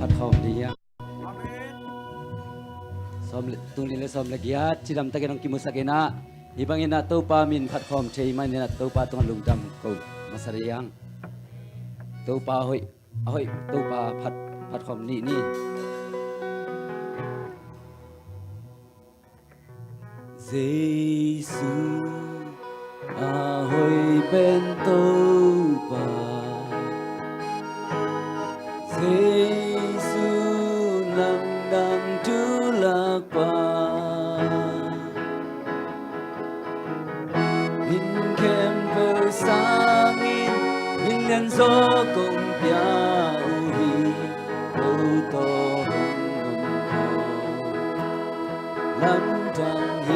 พัดคอมดีอ่ะสมตุลิเลสมเลกิอาจิดำตะเกนองกิมุสเกนะอีบังอินะตัวปามินพัดคอมเชยมันนะตัวปาตรงลุงดำกูมาสรียังตัวปาหอยตัวปาพัดคอมนี่เจสุอาหอยเป็นตัวปาเจสุลังดังจุลักปามินเข้มเปิดสามินมินเลียนโซกงเปียอุฮีโอโตหังกงโคลังดังเฮ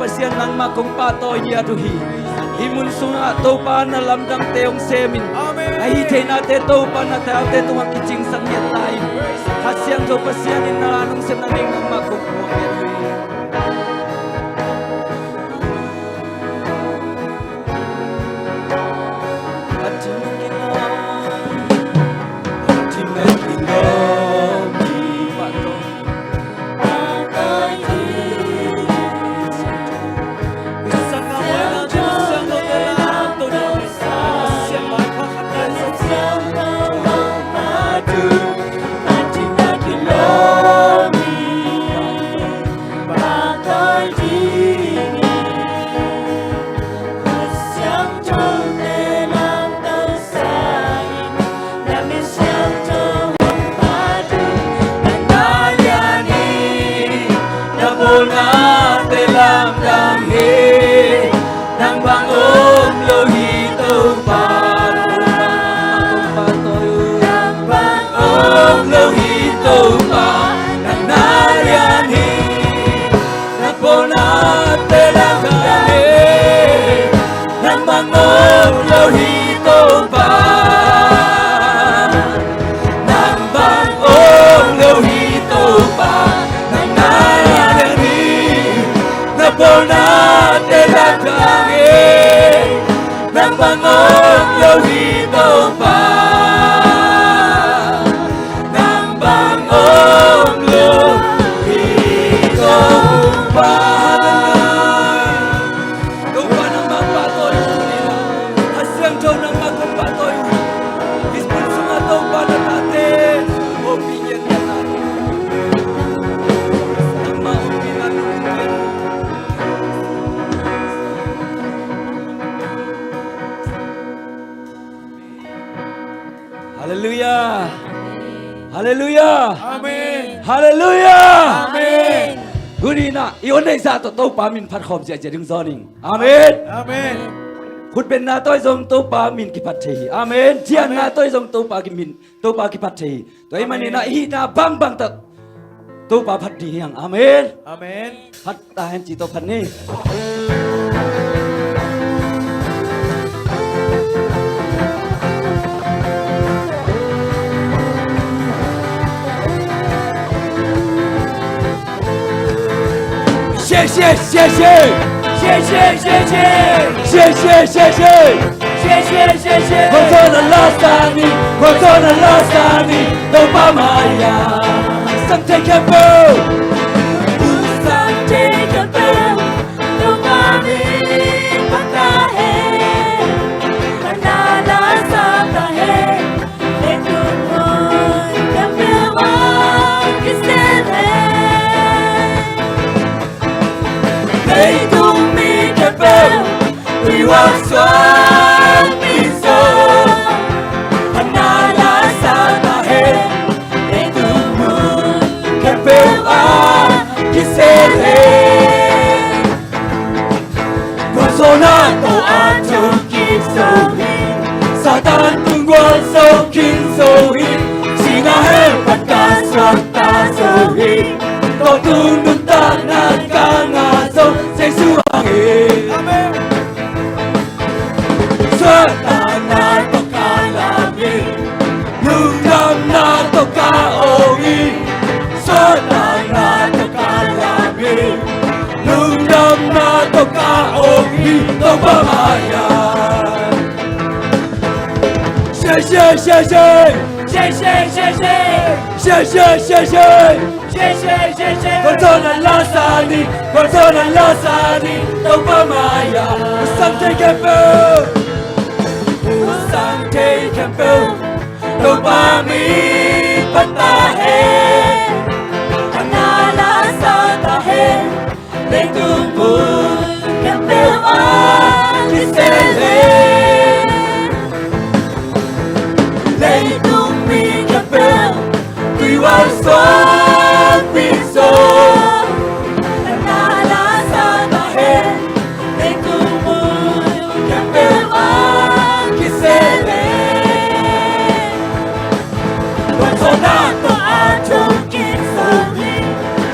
pasien nang makong patoy niya tuhi imun sunga to pa na lamdang teong semin ay hite na te to pa na te tuwang kiching sang yan tay hasyang to pasien na anong semnaming nang makong kuwang yan tuhi Haleluya. Haleluya. Amin. Haleluya. Amin. Guni na iyon ay sa to pa min phat khom sia jering zoning. Amen. Amen. Khut ben na toy jong to pa min ki phat thei. Amen. Chian na toy jong to pa ki min to pa ki phat thei. Toy mani na hi na bang bang ta to pa phat di yang. Amen. Amen. Phat ta hen chi to phat ni. Xie xie xie xie. 谢谢谢谢谢谢谢谢，谢谢谢谢。我做了拉萨尼，我做了拉萨尼，都把玛雅，上天看不，上天看不，都把你把它黑，那拉萨它黑，你都不看不我一些黑，你都没看不，对我说你说，那拉萨它黑，你都不看不我一些黑。我说那都阿就紧手里，撒旦跟我手紧手里，是那黑不干说大手里，都都能打那干那手，谁输啊你？说打那都干那你，路南那都干欧你，说打那都干那你，路南那都干欧你，都不玛雅。谢谢谢谢谢谢谢谢谢谢谢谢，谢谢谢谢。我做了拉萨尼，我做了拉萨尼，都不玛雅，我上天看不，我上天看不，都把你把大黑，那拉萨的黑，你都不看不我一些黑，你都没看不，对我说你说，那拉萨的黑，你都不看不我一些黑。我做那个阿就紧手里，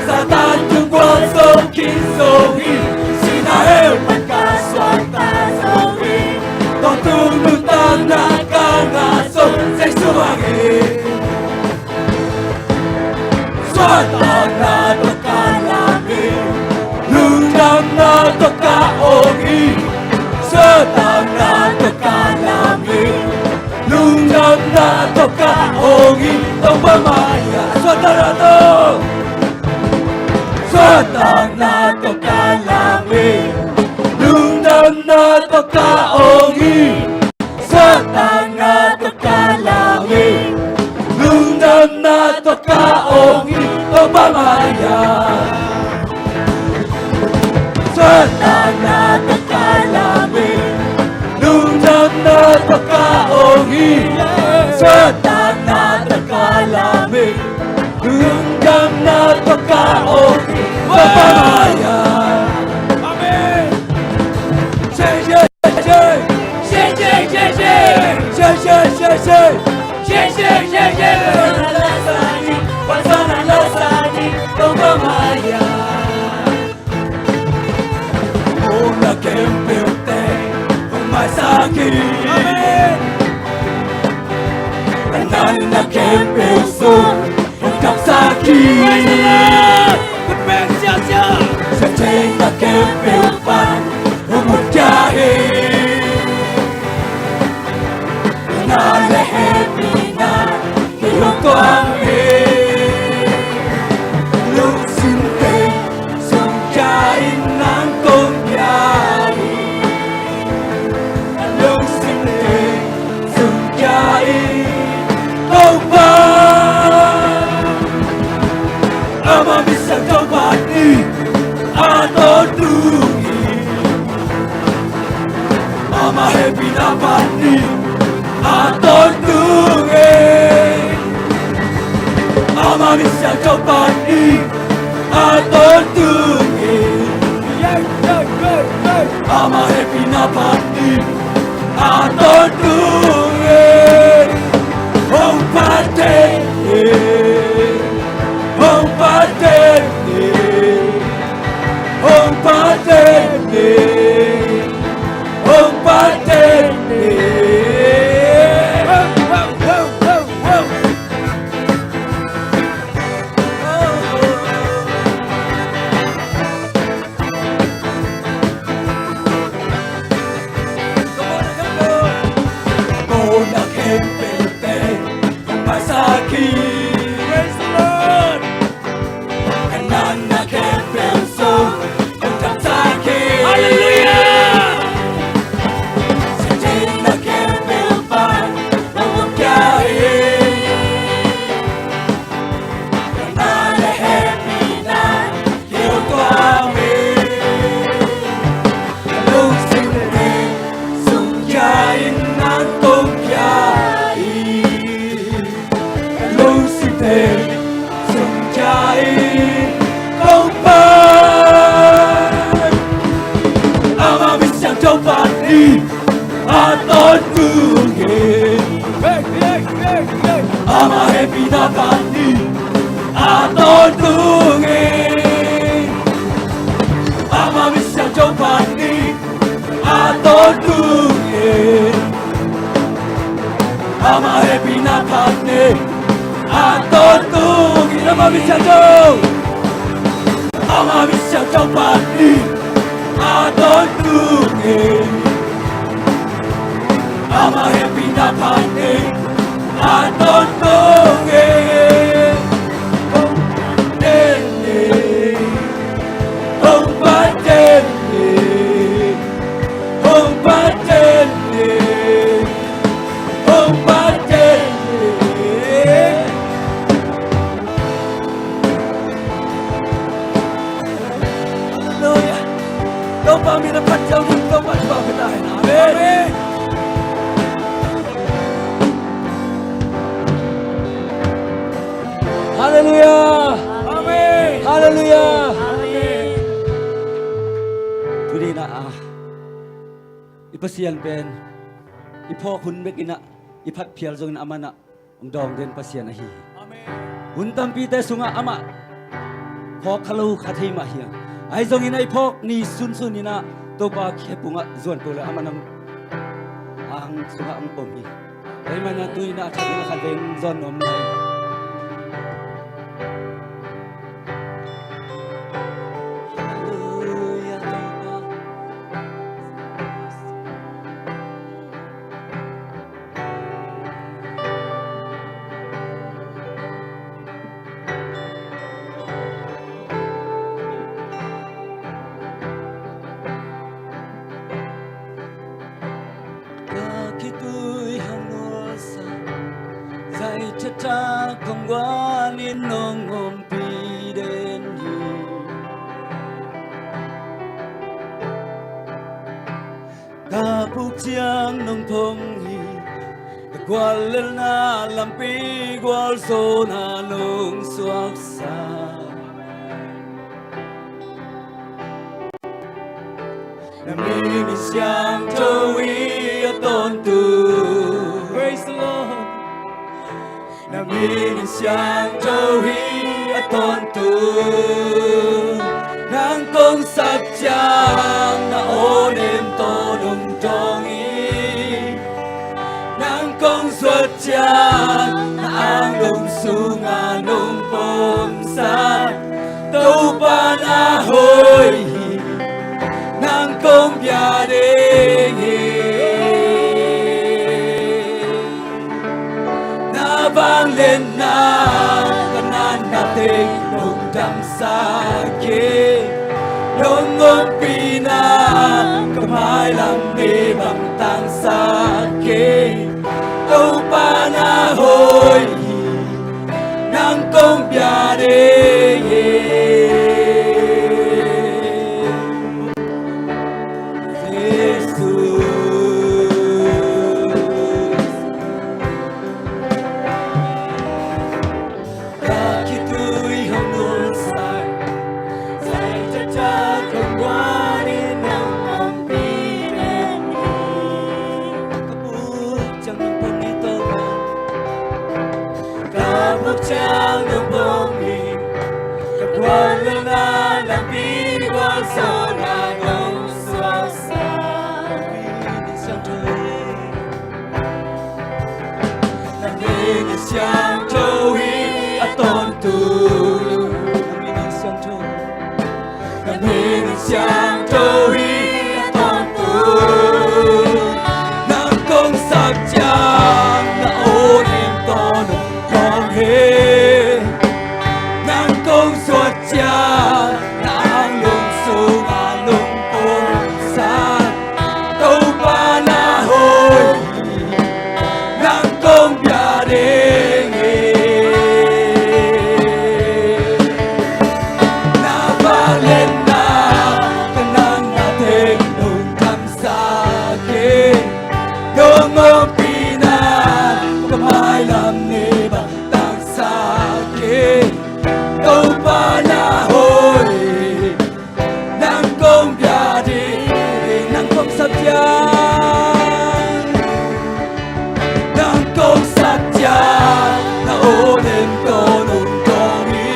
撒旦跟我手紧手里，是那黑我敢说大手里，都都能打那干那手，谁输啊你？说打那都干那你，路南那都干欧你，说打那都干那你，路南那都干欧你，都不玛雅，说打那都，说打那都干那你，路南那都干欧你，说打那都干那你。Luna toka ongi toba maya, Satana toka lami. Luna toka ongi, Satana toka lami. Luna toka ongi toba maya. Amen. 谢谢谢谢谢谢谢谢谢谢谢谢。谢谢谢谢。拉萨尼，晚上的拉萨尼，都不玛雅。Una que empeote, un mais aqui. Nana que empeuço, um capsaqui. Se tenha que empeupan, um mutiahe. Nale hepina, que eu tô Ama bisa kau bani atau dungi, ama happy na bani atau dungi, ama bisa kau bani atau dungi. pinapani aton tungin Hong pateni Hong pateni Hong pateni Hong pateni aton tungin ama happy na pani aton tungin ama misya jong pani aton tungin ama happy na pani aton tungin ama misya jong pani aton tungin ama happy na pani aton tungin Hong pateni Hong pateni Hong pateni Hallelujah Đâu bao mình đã phát giao những câu bắt vào cái đại Amen Hallelujah Amen Hallelujah Amen Today na ipasiyan pen ipo kun bekina ipat pial zong amana dong den pasiyan na hi Amen Huntam pi te sunga ama phok khalu khathei ma hiang ai zong ina iphok ni sun sun ina topa khepunga zon tola amanam ang sunga ang pom hi ai mana tuina thadina khadeng zon om nai cha không qua nên nông ôm pi đến hi ta bục chiang nông thông hi qua lên na làm pi qua số na nông suak sa nam ni siang châu ý tôn tu praise the Lord Nam min siang châu hi tôn tu nang công sắc chang na ô đêm tô nung trong ý nang công xuất chang na ang nung su nga nung pom sa tâu pa na hoi hi nang công bia đê vang lên na kanan natin nung damsa ke nung pina kamay lang ni bang tang sa ke tâu pa na hoi nang công bia de mình sang trâu hi toàn tu nang công sắc cha na ôn em con con he nang công suốt cha nang lung su ma lung ôm sa câu ba na hồi nang công bia đê na ba lên na kanan na thềm nung tham sa ke đông ôm pina kamay làm ni bằng tang sa ke câu ba na hồi nang công bia đê nang công sắc cha nang công sắc cha na ôn em con đi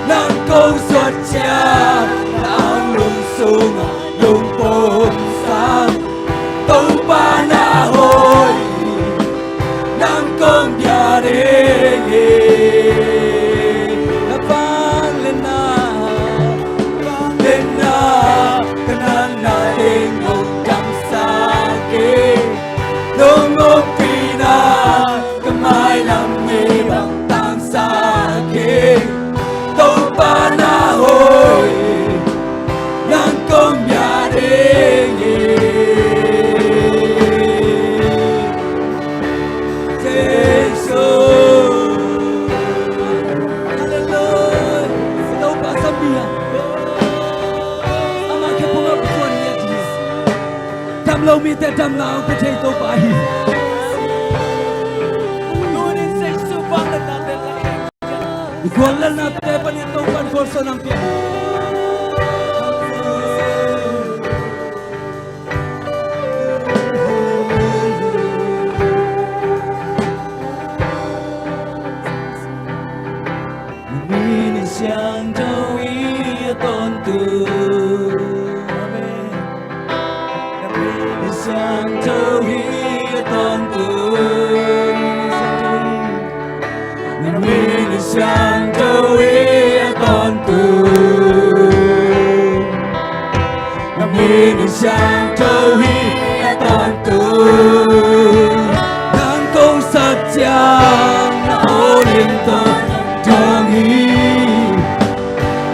nang công suốt cha nang lung sung lung bồn sa câu ba na hồi nang công bia đê na vang lên na kanan na ting nung kam sa ke nung ôm pina kamay làm ni bằng tang sa ke câu ba na hồi nang công bia đê Jesus Hallelujah Tau pa sabihan Ama ke punga puan niya Jesus Tam lau mi te tam lau ke te tau pa hi nunin say subang na natin laki Ikuan lang natin pa niya tau pan korso ng piyan Mình sang trâu ý tôn từ Mình sang trâu ý tôn từ Mình sang trâu ý tôn từ Mình sang trâu ý tôn từ Nang công sắc cha na ôn em tôn trong hi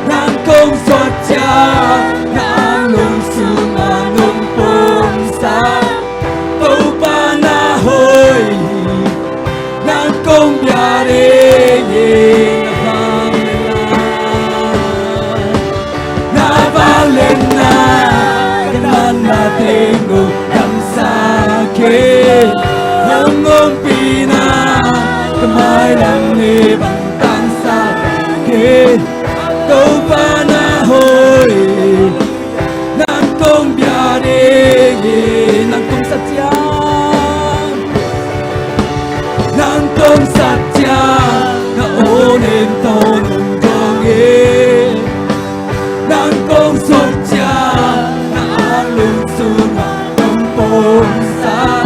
nang công suốt cha nang lung su ma lung bồn sa câu ba na hồi nang công bia đê na vang lên na kanan na tengo kam sa ke nang ôm pina kamay lang ni bằng tang sa ke câu ba na hồi nang công bia đê nang công sắc cha nang công sắc cha na ôn em tôn trong nghe nang công suốt cha na lung sung lung bồn sa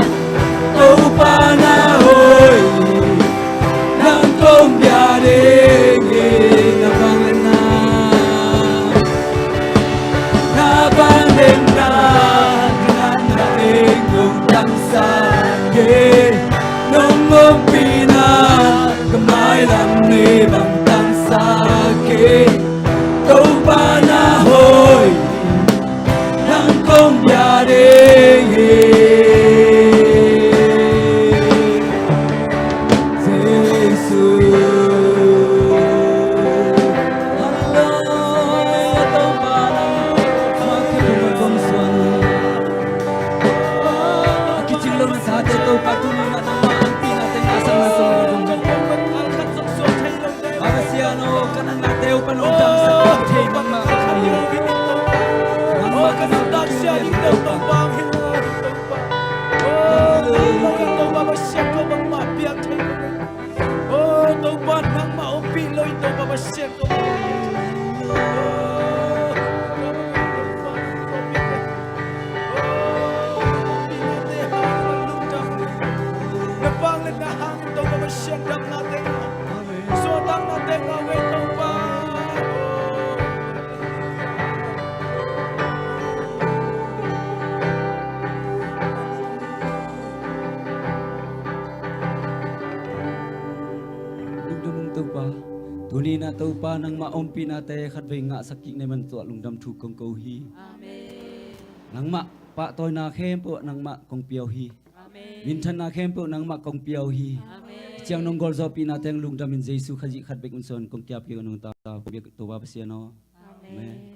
câu ba na hồi nang công bia đê na vang lên na vang lên na kanan na ting nung tam sa ke nung ôm pina kamay làm ni bằng tang sa ke câu ba na hồi nang công bia đê Uni na tau pa nang maompi na te khat ve nga sakik ne man to lungdam thu kong ko hi. Amen. Nang ma pa toy na khem po nang ma kong piao hi. Amen. Min than na khem po nang ma kong piao hi. Amen. Chiang nong gol zo pi na teng lungdam in Jesu khaji khat bek un son kong kya pi nong ta to ba pasiano. Amen.